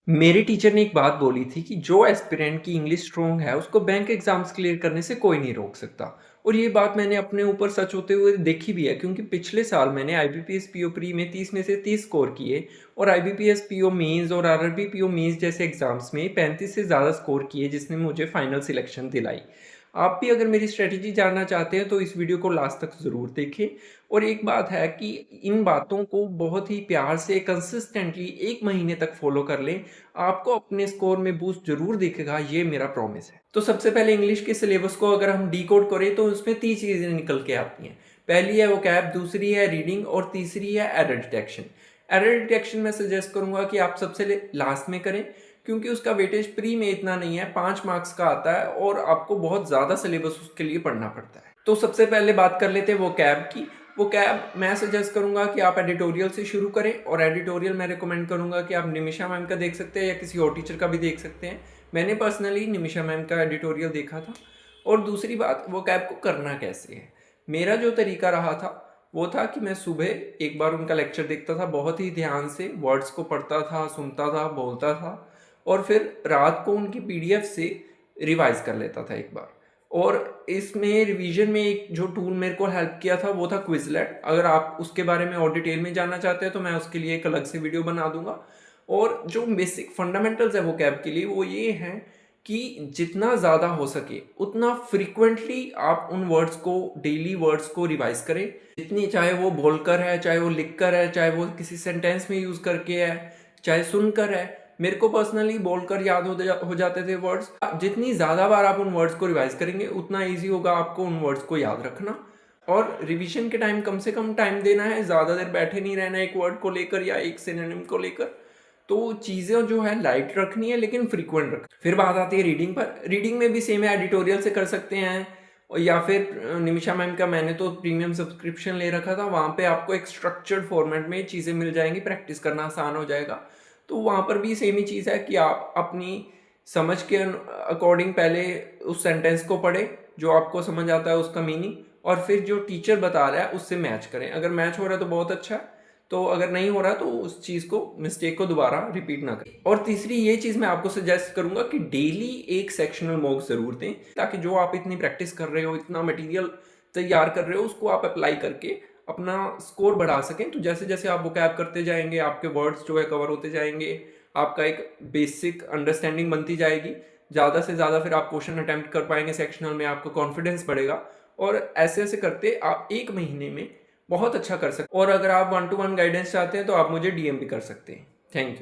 मेरे टीचर ने एक बात बोली थी कि जो एस्पिरेंट की इंग्लिश स्ट्रॉन्ग है उसको बैंक एग्जाम्स क्लियर करने से कोई नहीं रोक सकता। और ये बात मैंने अपने ऊपर सच होते हुए देखी भी है, क्योंकि पिछले साल मैंने आईबीपीएस पीओ प्री में 30 में से 30 स्कोर किए और आईबीपीएस पीओ मेंस और आरआरबी पीओ मेंस जैसे एग्जाम्स में 35 से ज़्यादा स्कोर किए, जिसने मुझे फाइनल सिलेक्शन दिलाई। आप भी अगर मेरी स्ट्रेटजी जानना चाहते हैं तो इस वीडियो को लास्ट तक ज़रूर देखें। और एक बात है कि इन बातों को बहुत ही प्यार से कंसिस्टेंटली 1 महीने तक फॉलो कर लें, आपको अपने स्कोर में बूस्ट ज़रूर दिखेगा, ये मेरा प्रॉमिस है। तो सबसे पहले इंग्लिश के सिलेबस को अगर हम डिकोड करें तो उसमें 3 चीज़ें निकल के आती हैं। पहली है वोकैब, दूसरी है रीडिंग और तीसरी है एरर डिटेक्शन। एरर डिटेक्शन मैं सजेस्ट करूँगा कि आप सबसे लास्ट में करें, क्योंकि उसका वेटेज प्री में इतना नहीं है, 5 मार्क्स का आता है और आपको बहुत ज़्यादा सिलेबस उसके लिए पढ़ना पड़ता है। तो सबसे पहले बात कर लेते हैं वोकैब की। वोकैब मैं सजेस्ट करूँगा कि आप एडिटोरियल से शुरू करें, और एडिटोरियल मैं रिकमेंड करूँगा कि आप निमिषा मैम का देख सकते हैं या किसी और टीचर का भी देख सकते हैं। मैंने पर्सनली निमिषा मैम का एडिटोरियल देखा था। और दूसरी बात, वोकैब को करना कैसे है। मेरा जो तरीका रहा था वो था कि मैं सुबह एक बार उनका लेक्चर देखता था, बहुत ही ध्यान से वर्ड्स को पढ़ता था, सुनता था, बोलता था, और फिर रात को उनकी पीडीएफ से रिवाइज कर लेता था एक बार। और इसमें रिवीजन में एक जो टूल मेरे को हेल्प किया था वो था क्विजलेट। अगर आप उसके बारे में और डिटेल में जानना चाहते हैं तो मैं उसके लिए एक अलग से वीडियो बना दूंगा। और जो बेसिक फंडामेंटल्स है वो कैब के लिए वो ये हैं कि जितना ज़्यादा हो सके उतना फ्रिक्वेंटली आप उन वर्ड्स को, डेली वर्ड्स को रिवाइज करें। जितनी, चाहे वो बोलकर है, चाहे वो लिखकर है, चाहे वो किसी सेंटेंस में यूज़ करके है, चाहे सुनकर है। मेरे को पर्सनली बोलकर याद हो जाते थे वर्ड्स। जितनी ज़्यादा बार आप उन वर्ड्स को रिवाइज करेंगे उतना ईजी होगा आपको उन वर्ड्स को याद रखना। और रिवीजन के टाइम कम से कम टाइम देना है, ज़्यादा देर बैठे नहीं रहना एक वर्ड को लेकर या एक सिनोनिम को लेकर। तो चीज़ें जो है लाइट रखनी है लेकिन फ्रीक्वेंट रख। फिर बात आती है रीडिंग पर। रीडिंग में भी सेम है, एडिटोरियल से कर सकते हैं, और या फिर निमिषा मैम का मैंने तो प्रीमियम सब्सक्रिप्शन ले रखा था, वहाँ पे आपको एक स्ट्रक्चर्ड फॉर्मेट में चीज़ें मिल जाएंगी, प्रैक्टिस करना आसान हो जाएगा। तो वहाँ पर भी सेम ही चीज़ है कि आप अपनी समझ के अकॉर्डिंग पहले उस सेंटेंस को पढ़ें जो आपको समझ आता है उसका मीनिंग, और फिर जो टीचर बता रहा है उससे मैच करें। अगर मैच हो रहा है तो बहुत अच्छा है, तो अगर नहीं हो रहा तो उस चीज़ को, मिस्टेक को दोबारा रिपीट ना करें। और तीसरी ये चीज़ मैं आपको सजेस्ट करूंगा कि डेली एक सेक्शनल मॉक ज़रूर दें, ताकि जो आप इतनी प्रैक्टिस कर रहे हो, इतना मटेरियल तैयार कर रहे हो, उसको आप अप्लाई करके अपना स्कोर बढ़ा सकें। तो जैसे जैसे आप वोकैब करते जाएंगे आपके वर्ड्स जो है कवर होते जाएंगे, आपका एक बेसिक अंडरस्टैंडिंग बनती जाएगी। ज़्यादा से ज़्यादा फिर आप क्वेश्चन अटैम्प्ट कर पाएंगे सेक्शनल में, आपका कॉन्फिडेंस बढ़ेगा। और ऐसे ऐसे करते आप 1 महीने में बहुत अच्छा कर सकते हैं। और अगर आप 1-to-1 गाइडेंस चाहते हैं तो आप मुझे डीएम भी कर सकते हैं। Thank you.